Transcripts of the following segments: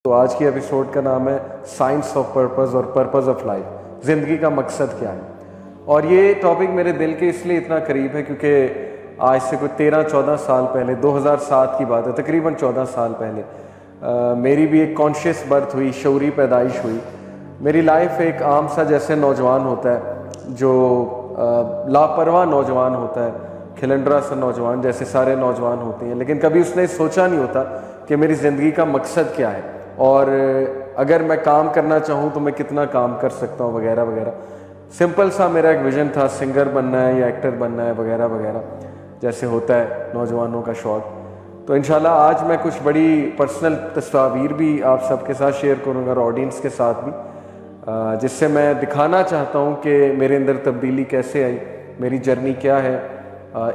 तो आज की एपिसोड का नाम है साइंस ऑफ पर्पस और पर्पस ऑफ लाइफ, ज़िंदगी का मकसद क्या है। और ये टॉपिक मेरे दिल के इसलिए इतना करीब है क्योंकि आज से कोई 13-14 साल पहले, 2007 की बात है, तकरीबन 14 साल पहले मेरी भी एक कॉन्शियस बर्थ हुई, शऊरी पैदाइश हुई। मेरी लाइफ एक आम सा जैसे नौजवान होता है जो लापरवाह नौजवान होता है, खिलंडरा सा नौजवान जैसे सारे नौजवान होते हैं, लेकिन कभी उसने सोचा नहीं होता कि मेरी ज़िंदगी का मकसद क्या है और अगर मैं काम करना चाहूँ तो मैं कितना काम कर सकता हूँ वगैरह वगैरह। सिंपल सा मेरा एक विज़न था, सिंगर बनना है या एक्टर बनना है वगैरह वगैरह, जैसे होता है नौजवानों का शौक़। तो इंशाल्लाह आज मैं कुछ बड़ी पर्सनल तस्वीर भी आप सबके साथ शेयर करूँगा और ऑडियंस के साथ भी, जिससे मैं दिखाना चाहता हूँ कि मेरे अंदर तब्दीली कैसे आई, मेरी जर्नी क्या है,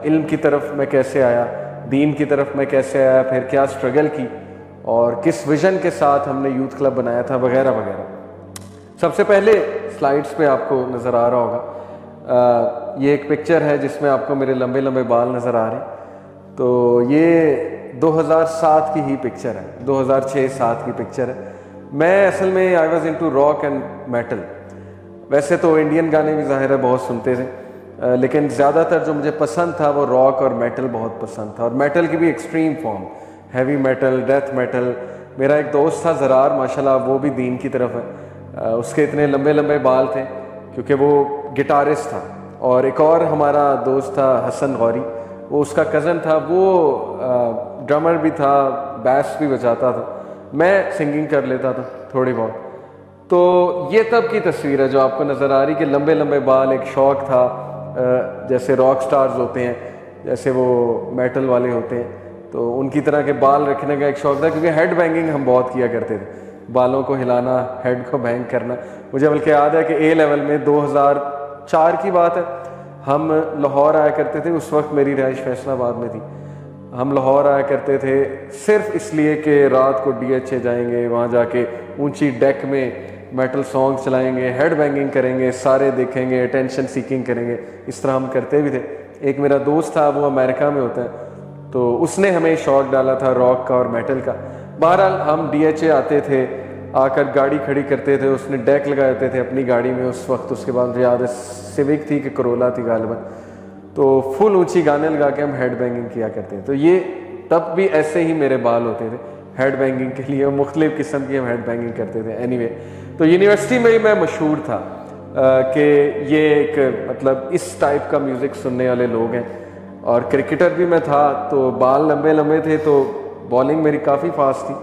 इल्म की तरफ मैं कैसे आया, दीन की तरफ मैं कैसे आया, फिर क्या स्ट्रगल की और किस विज़न के साथ हमने यूथ क्लब बनाया था वगैरह वगैरह। सबसे पहले स्लाइड्स पे आपको नज़र आ रहा होगा, ये एक पिक्चर है जिसमें आपको मेरे लंबे लंबे बाल नज़र आ रहे हैं। तो ये 2007 की ही पिक्चर है, 2006-07 की पिक्चर है। मैं असल में I was into rock and metal. वैसे तो इंडियन गाने भी ज़ाहिर है बहुत सुनते थे, लेकिन ज़्यादातर जो मुझे पसंद था वो रॉक और मेटल बहुत पसंद था, और मेटल की भी extreme form, heavy metal, death metal. मेरा एक दोस्त था ज़रार, माशाल्लाह वो भी दीन की तरफ है, उसके इतने लंबे लंबे बाल थे क्योंकि वो गिटारिस्ट था। और एक और हमारा दोस्त था हसन गौरी, वो उसका कज़न था, वो ड्रमर भी था, बैस भी बजाता था, मैं सिंगिंग कर लेता था थोड़ी बहुत। तो ये तब की तस्वीर है जो आपको नज़र आ रही कि लंबे लंबे बाल एक शौक़ था, जैसे रॉक स्टार्स होते हैं, जैसे वो मेटल वाले होते हैं, तो उनकी तरह के बाल रखने का एक शौक़ था। क्योंकि हेड बैंगिंग हम बहुत किया करते थे, बालों को हिलाना, हेड को बैंग करना। मुझे बल्कि याद है कि ए लेवल में 2004 की बात है, हम लाहौर आया करते थे, उस वक्त मेरी रिहाइश फैसलाबाद में थी। हम लाहौर आया करते थे सिर्फ इसलिए कि रात को DHA जाएंगे, वहाँ जाके ऊंची डेक में मेटल सॉन्ग चलाएंगे, हेड बैंगिंग करेंगे, सारे देखेंगे, अटेंशन सीकिंग करेंगे। इस तरह हम करते भी थे। एक मेरा दोस्त था, वो अमेरिका में होता है, तो उसने हमें शौक़ डाला था रॉक का और मेटल का। बहरहाल हम DHA आते थे, आकर गाड़ी खड़ी करते थे, उसने डेक लगा देते थे अपनी गाड़ी में। उस वक्त उसके बाद मुझे याद है सिविक थी कि करोला थी गालिबन, तो फुल ऊंची गाने लगा के हम हेड बैंगिंग किया करते थे। तो ये तब भी ऐसे ही मेरे बाल होते थे हेड बैंगिंग के लिए, मुख्तलिफ किस्म की हम हेड बैंगिंग करते थे। एनीवे, तो यूनिवर्सिटी में ही मैं मशहूर था कि ये एक मतलब इस टाइप का म्यूज़िक सुनने वाले लोग हैं। और क्रिकेटर भी मैं था, तो बाल लंबे लंबे थे, तो बॉलिंग मेरी काफ़ी फास्ट थी।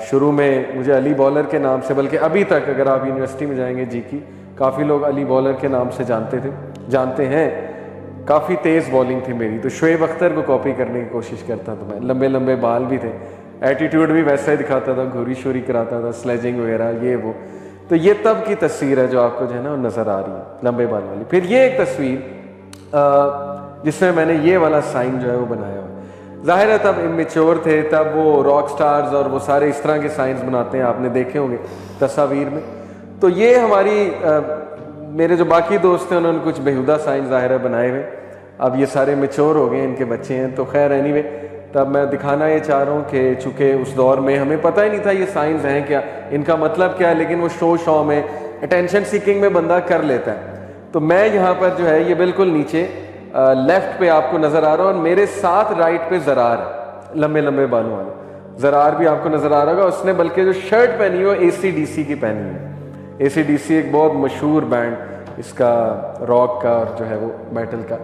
शुरू में मुझे अली बॉलर के नाम से, बल्कि अभी तक अगर आप यूनिवर्सिटी में जाएंगे जी की, काफ़ी लोग अली बॉलर के नाम से जानते हैं। काफ़ी तेज़ बॉलिंग थी मेरी, तो शुएब अख्तर को कॉपी करने की कोशिश करता था मैं। लंबे लंबे बाल भी थे, एटीट्यूड भी वैसा ही दिखाता था, घूरी शोरी कराता था, स्लेजिंग वगैरह ये वो। तो ये तब की तस्वीर है जो आपको जो है ना नज़र आ रही है, लंबे बाल वाली। फिर ये एक तस्वीर जिसमें मैंने ये वाला साइन जो है वो बनाया हुआ। ज़ाहिर है तब इमेच्योर थे, तब वो रॉक स्टार्स और वो सारे इस तरह के साइंस बनाते हैं, आपने देखे होंगे तस्वीर में। तो ये हमारी मेरे जो बाकी दोस्त हैं उन्होंने कुछ बेहुदा साइंस ज़ाहिर है बनाए हुए। अब ये सारे मैच्योर हो गए, इनके बच्चे हैं, तो खैर एनीवे, तब मैं दिखाना ये चाह रहा हूँ कि चूँकि उस दौर में हमें पता ही नहीं था ये साइंस हैं क्या, इनका मतलब क्या है, लेकिन वो शो में अटेंशन सीकिंग में बंदा कर लेता है। तो मैं यहाँ पर जो है ये बिल्कुल नीचे लेफ्ट पे आपको नज़र आ रहा है, और मेरे साथ राइट पे ज़रार है, लंबे लंबे बालों वाला ज़रार भी आपको नज़र आ रहा होगा। उसने बल्कि जो शर्ट पहनी हो AC/DC की पहनी है। AC/DC एक बहुत मशहूर बैंड इसका, रॉक का और जो है वो मेटल का।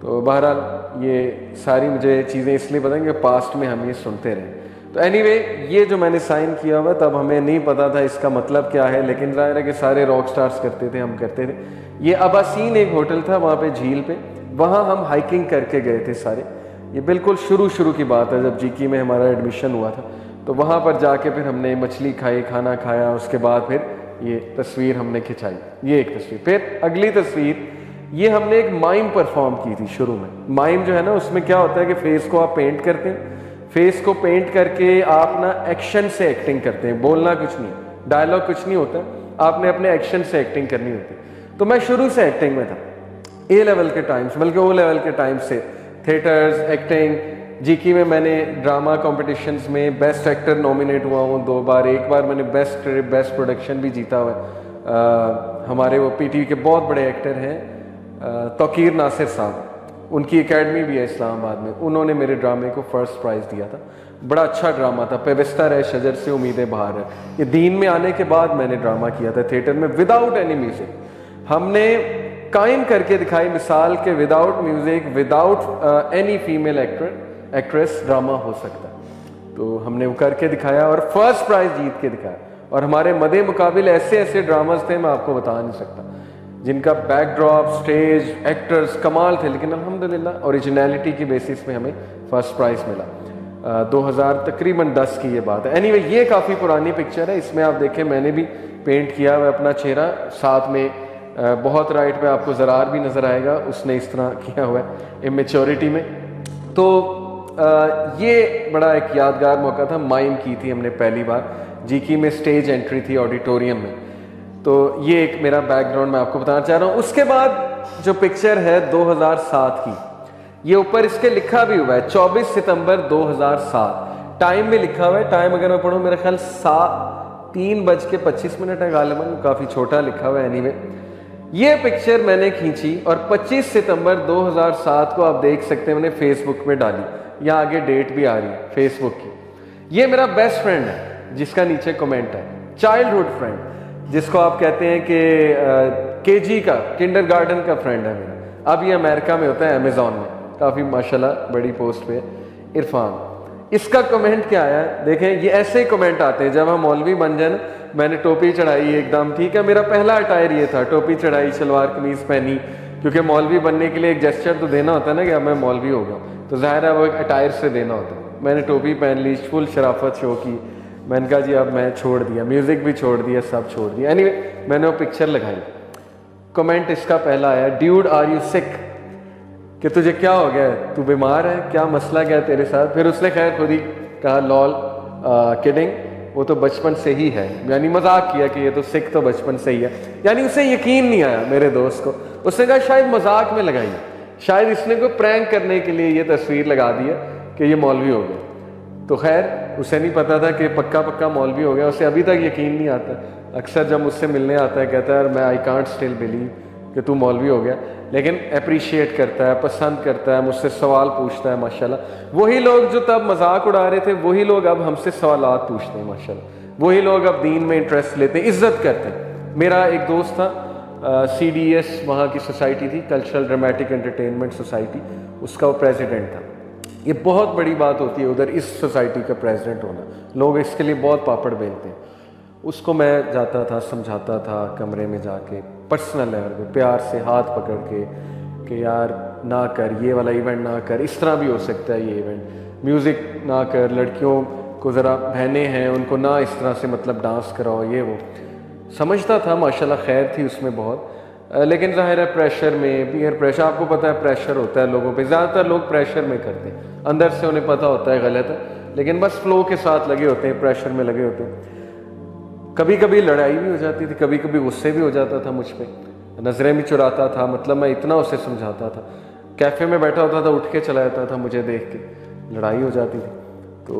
तो बहरहाल ये सारी मुझे चीज़ें इसलिए बताएंगे पास्ट में हम ये सुनते रहे। तो एनीवे, ये जो मैंने साइन किया हुआ, तब हमें नहीं पता था इसका मतलब क्या है, लेकिन ज़ाहिर है कि सारे रॉक स्टार्स करते थे, हम करते थे। ये अबासीन एक होटल था वहाँ पे झील पे, वहाँ हम हाइकिंग करके गए थे सारे। ये बिल्कुल शुरू की बात है, जब GK में हमारा एडमिशन हुआ था। तो वहाँ पर जाके फिर हमने मछली खाई, खाना खाया, उसके बाद फिर ये तस्वीर हमने खिंचाई, ये एक तस्वीर। फिर अगली तस्वीर, ये हमने एक माइम परफॉर्म की थी शुरू में। माइम जो है ना, उसमें क्या होता है कि फेस को आप पेंट करते हैं, फेस को पेंट करके आप ना एक्शन से एक्टिंग करते हैं, बोलना कुछ नहीं, डायलॉग कुछ नहीं होता, आपने अपने एक्शन से एक्टिंग करनी होती है। तो मैं शुरू से एक्टिंग में था, A लेवल के टाइम से, बल्कि O लेवल के टाइम से, थिएटर्स, एक्टिंग, जीकी में मैंने ड्रामा कॉम्पिटिशन्स में बेस्ट एक्टर नॉमिनेट हुआ हूँ 2 बार, एक बार मैंने बेस्ट प्रोडक्शन भी जीता हुआ है। हमारे वो पीटी के बहुत बड़े एक्टर हैं तौकीर नासिर साहब, उनकी एकेडमी भी है इस्लामाबाद में, उन्होंने मेरे ड्रामे को फर्स्ट प्राइज़ दिया था। बड़ा अच्छा ड्रामा था, पेविस्ता है शजर से उम्मीदें बाहर है। ये दीन में आने के बाद मैंने ड्रामा किया था थिएटर में विदाउट एनी म्यूज़िक। हमने कायम करके दिखाई मिसाल के without music, without any female actress drama हो सकता है। तो हमने वो करके दिखाया और फर्स्ट प्राइज़ जीत के दिखाया। और हमारे मदे मुकाबिल ऐसे ऐसे ड्रामाज थे मैं आपको बता नहीं सकता, जिनका बैकड्रॉप, स्टेज, एक्टर्स कमाल थे, लेकिन अल्हम्दुलिल्लाह ओरिजिनलिटी की बेसिस पे हमें फर्स्ट प्राइज़ मिला। 2010 की ये बात है। एनीवे ये काफ़ी पुरानी पिक्चर है, इसमें आप देखें मैंने भी पेंट किया हुआ अपना चेहरा, साथ में बहुत राइट पे आपको ज़रार भी नज़र आएगा, उसने इस तरह किया हुआ है इमेच्योरिटी में। तो ये बड़ा एक यादगार मौका था, माइम की थी हमने पहली बार, जीकी में स्टेज एंट्री थी ऑडिटोरियम में। तो ये एक मेरा बैकग्राउंड मैं आपको बताना चाह रहा हूँ। उसके बाद जो पिक्चर है 2007 की, ये ऊपर इसके लिखा भी हुआ है 24 सितंबर 2007, टाइम भी लिखा हुआ है। टाइम अगर मैं पढ़ूँ मेरा ख्याल 3:25 है गालिबन, काफ़ी छोटा लिखा हुआ है। एनीवे ये पिक्चर मैंने खींची और 25 सितंबर 2007 को आप देख सकते हैं मैंने फेसबुक में डाली, यहाँ आगे डेट भी आ रही है फेसबुक की। ये मेरा बेस्ट फ्रेंड है जिसका नीचे कमेंट है, चाइल्डहुड फ्रेंड, जिसको आप कहते हैं कि केजी का, किंडरगार्टन का फ्रेंड है मेरा। अब ये अमेरिका में होता है, अमेजॉन में, काफ़ी माशाल्लाह बड़ी पोस्ट पे है, इरफान। इसका कमेंट क्या आया है देखें, ये ऐसे ही कमेंट आते हैं जब हम मौलवी बन जाए ना। मैंने टोपी चढ़ाई एकदम, ठीक है, मेरा पहला अटायर ये था, टोपी चढ़ाई, शलवार कमीज़ पहनी, क्योंकि मौलवी बनने के लिए एक जेस्चर तो देना होता है ना कि अब मैं मौलवी हो गया, तो जाहिर है वो एक अटायर से देना होता है। मैंने टोपी पहन ली, फुल शराफत शो की, मैंने कहा जी अब मैं छोड़ दिया, म्यूज़िक भी छोड़ दिया, सब छोड़ दिया। एनीवे मैंने वो पिक्चर लगाई। कमेंट इसका पहला आया, ड्यूड आर यू सिक, कि तुझे क्या हो गया है, तू बीमार है, क्या मसला क्या है तेरे साथ। फिर उसने खैर खुद ही कहा लॉल किडिंग, वो तो बचपन से ही है, यानी मजाक किया कि ये तो सिक तो बचपन से ही है। यानी उसे यकीन नहीं आया मेरे दोस्त को, उसने कहा शायद मजाक में लगाई, शायद इसने कोई प्रैंक करने के लिए ये तस्वीर लगा दी है कि ये मौलवी हो गया। तो खैर उसे नहीं पता था कि पक्का पक्का मौलवी हो गया, उसे अभी तक यकीन नहीं आता। अक्सर जब मुझसे मिलने आता है कहता है मैं आई कांट स्टिल बिलीव कि तू मौलवी हो गया, लेकिन अप्रिशिएट करता है, पसंद करता है, मुझसे सवाल पूछता है माशाल्लाह। वही लोग जो तब मजाक उड़ा रहे थे वही लोग अब हमसे सवालात पूछते हैं माशाल्लाह, वही लोग अब दीन में इंटरेस्ट लेते हैं, इज्जत करते हैं। मेरा एक दोस्त था CDS वहाँ की सोसाइटी थी, कल्चरल ड्रामेटिक एंटरटेनमेंट सोसाइटी, उसका वो प्रेसिडेंट था। ये बहुत बड़ी बात होती है उधर इस सोसाइटी का प्रेसिडेंट होना, लोग इसके लिए बहुत पापड़ बेलते हैं। उसको मैं जाता था, समझाता था कमरे में जाके, पर्सनल लेवल पे प्यार से हाथ पकड़ के कि यार ना कर, ये वाला इवेंट ना कर, इस तरह भी हो सकता है ये इवेंट, म्यूज़िक ना कर, लड़कियों को ज़रा बहनें हैं उनको ना इस तरह से मतलब डांस कराओ, ये वो समझता था माशाल्लाह, खैर थी उसमें बहुत। लेकिन ज़ाहिर है प्रेशर में, पीयर प्रेशर, आपको पता है प्रेशर होता है लोगों पे, ज़्यादातर लोग प्रेशर में करते हैं, अंदर से उन्हें पता होता है गलत है, लेकिन बस फ्लो के साथ लगे होते हैं, प्रेशर में लगे होते हैं। कभी कभी लड़ाई भी हो जाती थी, कभी कभी गुस्से भी हो जाता था मुझ पर, नज़रें भी चुराता था, मतलब मैं इतना उसे समझाता था। कैफ़े में बैठा होता था, उठ के चला जाता था मुझे देख के, लड़ाई हो जाती थी। तो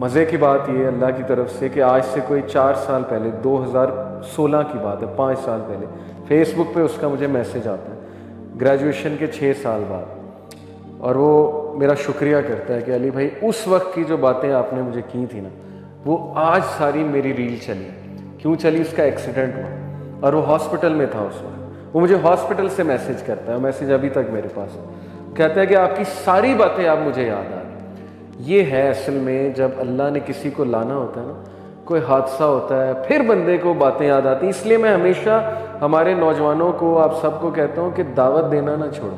मज़े की बात ये अल्लाह की तरफ से कि आज से कोई 4 साल पहले, 2016 की बात है, 5 साल पहले, फेसबुक पे उसका मुझे मैसेज आता है ग्रेजुएशन के 6 साल बाद, और वो मेरा शुक्रिया करता है कि अली भाई उस वक्त की जो बातें आपने मुझे की थी ना, वो आज सारी मेरी रील चली। क्यों चली? उसका एक्सीडेंट हुआ और वो हॉस्पिटल में था उस वक्त। वो मुझे हॉस्पिटल से मैसेज करता है, मैसेज अभी तक मेरे पास है, कहता है कि आपकी सारी बातें आप मुझे याद आ गई। ये है असल में जब अल्लाह ने किसी को लाना होता है ना, कोई हादसा होता है, फिर बंदे को बातें याद आती। इसलिए मैं हमेशा हमारे नौजवानों को, आप सबको कहता हूँ कि दावत देना ना छोड़ो।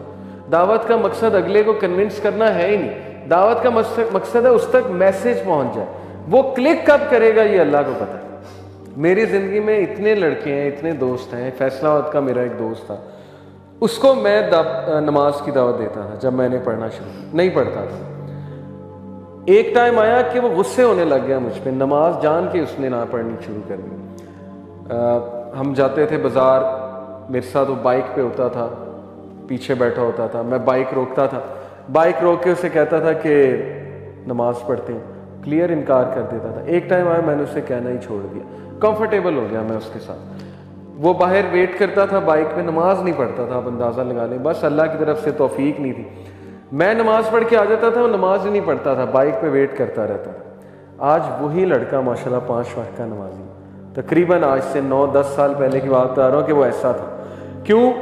दावत का मकसद अगले को कन्विंस करना है ही नहीं, दावत का मकसद है उस तक मैसेज पहुँच जाए। वो क्लिक कब करेगा ये अल्लाह को पता है। मेरी ज़िंदगी में इतने लड़के हैं, इतने दोस्त हैं। फैसलाबाद का मेरा एक दोस्त था, उसको मैं नमाज की दावत देता था जब मैंने पढ़ना शुरू, नहीं पढ़ता था। एक टाइम आया कि वो गुस्से होने लग गया मुझ पर, नमाज जान के उसने ना पढ़नी शुरू कर दी। हम जाते थे बाज़ार, मेरे साथ वो बाइक पे होता था, पीछे बैठा होता था, मैं बाइक रोकता था, बाइक रोक के उसे कहता था कि नमाज पढ़ते हैं, क्लियर इनकार कर देता था। एक टाइम आया मैंने उसे कहना ही छोड़ दिया, कंफर्टेबल हो गया मैं उसके साथ। वो बाहर वेट करता था बाइक पे, नमाज नहीं पढ़ता था, आप अंदाज़ा लगा लें, बस अल्लाह की तरफ से तौफीक नहीं थी। मैं नमाज पढ़ के आ जाता था, वो नमाज ही नहीं पढ़ता था, बाइक पे वेट करता रहता था। आज वही लड़का माशाल्लाह 5 वक्त का नमाजी, तकरीबन आज से 9-10 साल पहले की बात बता रहा हूँ कि वो ऐसा था। क्यों?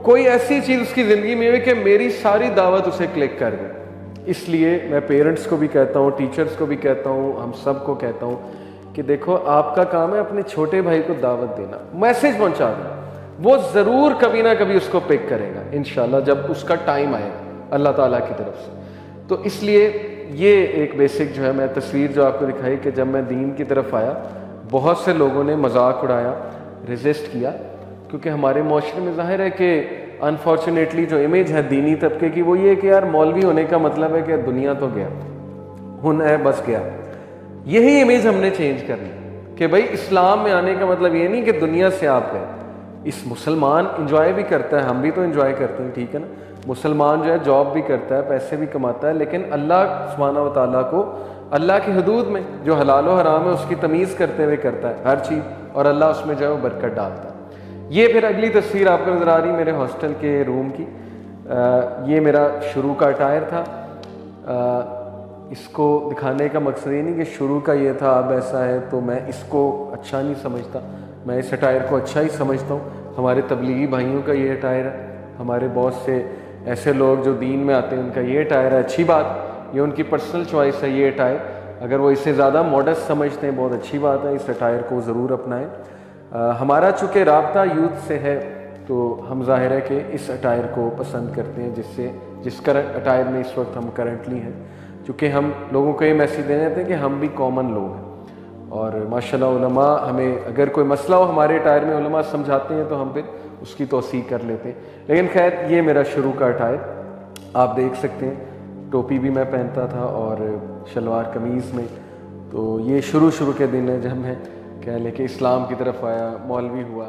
कोई ऐसी चीज़ उसकी ज़िंदगी में हुई कि मेरी सारी दावत उसे क्लिक कर गई। इसलिए मैं पेरेंट्स को भी कहता हूँ, टीचर्स को भी कहता हूँ, हम सब को कहता हूँ कि देखो आपका काम है अपने छोटे भाई को दावत देना, मैसेज पहुँचा देना, वो ज़रूर कभी ना कभी उसको पिक करेगा इंशाल्लाह जब उसका टाइम आएगा अल्लाह ताला की तरफ से। तो इसलिए ये एक बेसिक जो है मैं तस्वीर जो आपको दिखाई कि जब मैं दीन की तरफ आया बहुत से लोगों ने मजाक उड़ाया, रेजिस्ट किया, क्योंकि हमारे माशरे में ज़ाहिर है कि अनफॉर्चुनेटली जो इमेज है दीनी तबके की वो ये कि यार मौलवी होने का मतलब है कि दुनिया तो गया, हुन है बस गया। यही इमेज हमने चेंज करनी कि भाई इस्लाम में आने का मतलब ये नहीं कि दुनिया से आप गए। इस मुसलमान इंजॉय भी करता है, हम भी तो इंजॉय करते हैं, ठीक है ना। मुसलमान जो है जॉब भी करता है, पैसे भी कमाता है, लेकिन अल्लाह सुब्हानहू व तआला को अल्लाह की हदूद में जो हलाल व हराम है उसकी तमीज़ करते हुए करता है हर चीज़, और अल्लाह उसमें जो है वो बरकत डालता है। ये फिर अगली तस्वीर आपको नज़र आ रही मेरे हॉस्टल के रूम की। ये मेरा शुरू का अटायर था। इसको दिखाने का मकसद ये नहीं कि शुरू का ये था अब ऐसा है, तो मैं इसको अच्छा नहीं समझता, मैं इस अटायर को अच्छा ही समझता हूँ। हमारे तबलीगी भाइयों का ये अटायर है, हमारे बहुत से ऐसे लोग जो दीन में आते हैं उनका ये अटायर है। अच्छी बात, ये उनकी पर्सनल चॉइस है ये अटायर, अगर वो इसे ज़्यादा मॉडर्न समझते हैं बहुत अच्छी बात है, इस अटायर को ज़रूर अपनाएं। हमारा चूँकि राब्ता यूथ से है तो हम जाहिर है कि इस अटायर को पसंद करते हैं जिस करंट अटायर में इस वक्त हम करंटली हैं, चूँकि हम लोगों को ये मैसेज देने देते हैं कि हम भी कॉमन लोग हैं। और माशाल्लाह उलमा हमें अगर कोई मसला हो हमारे अटायर में उलमा समझाते हैं तो हम फिर उसकी तौसीह कर लेते हैं। लेकिन खैर ये मेरा शुरू का अटायर आप देख सकते हैं, टोपी भी मैं पहनता था और शलवार कमीज़ में। तो ये शुरू के दिन है जब मैं कह लें कि इस्लाम की तरफ आया, मौलवी हुआ।